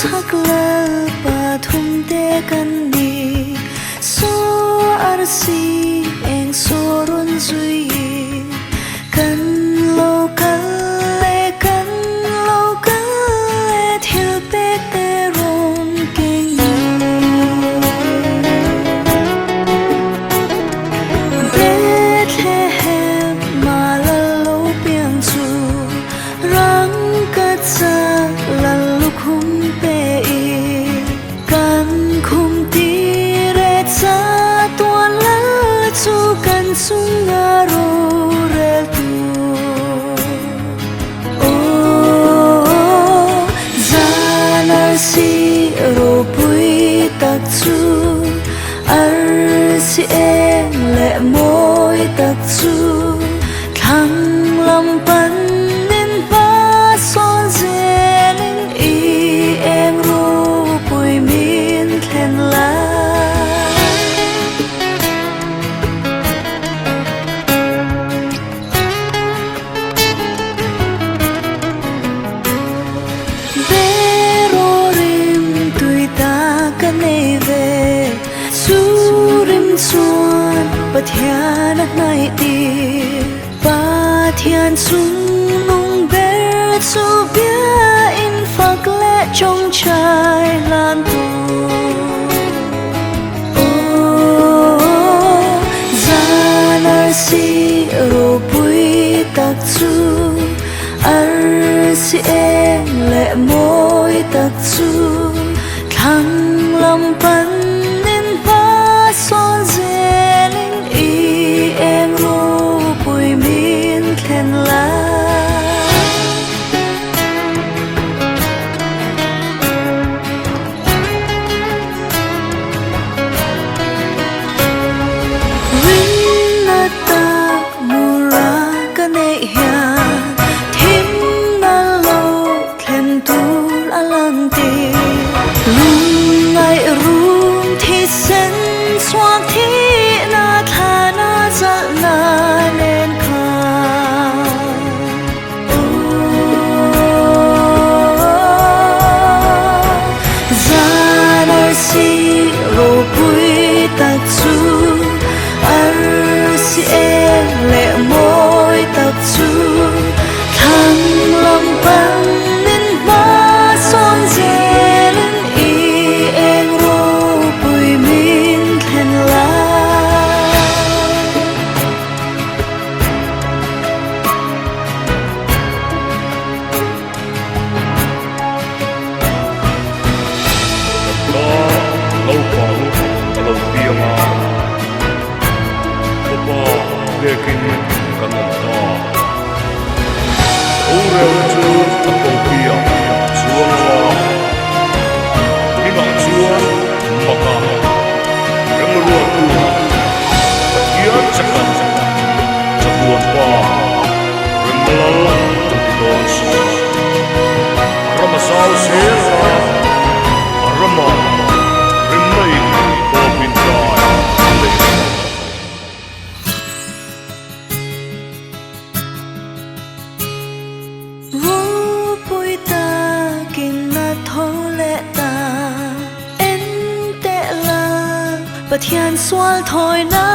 chắc là bà thùng tê căn đi số arsi em số run duy căn lâu căn lệ thiêu bê tê rôn kinh Bethlehem mà là lâu biếng dù răng cất ra là lúc hùng bê căn khung tí rê cha tuan lỡ chu căn sung ngà rô rê tu Zan arsi rô bùi tắc chu arsi em lệ môi tắc chu thăng lâm bắn nên ba son dê linh y em rô bùi min khen la bê rô rim tùy ta cả nê về su rim chuan bà thian at nai ti bà thian sung nung bê chu bia in phak lệ trong trai lan tu Zan arsi rô bùi tắc chu arsi em lệ môi tắc chu thăng lâm bắn nên ba son dê linh y em rô bùi min khen la bà thian xoal thôi na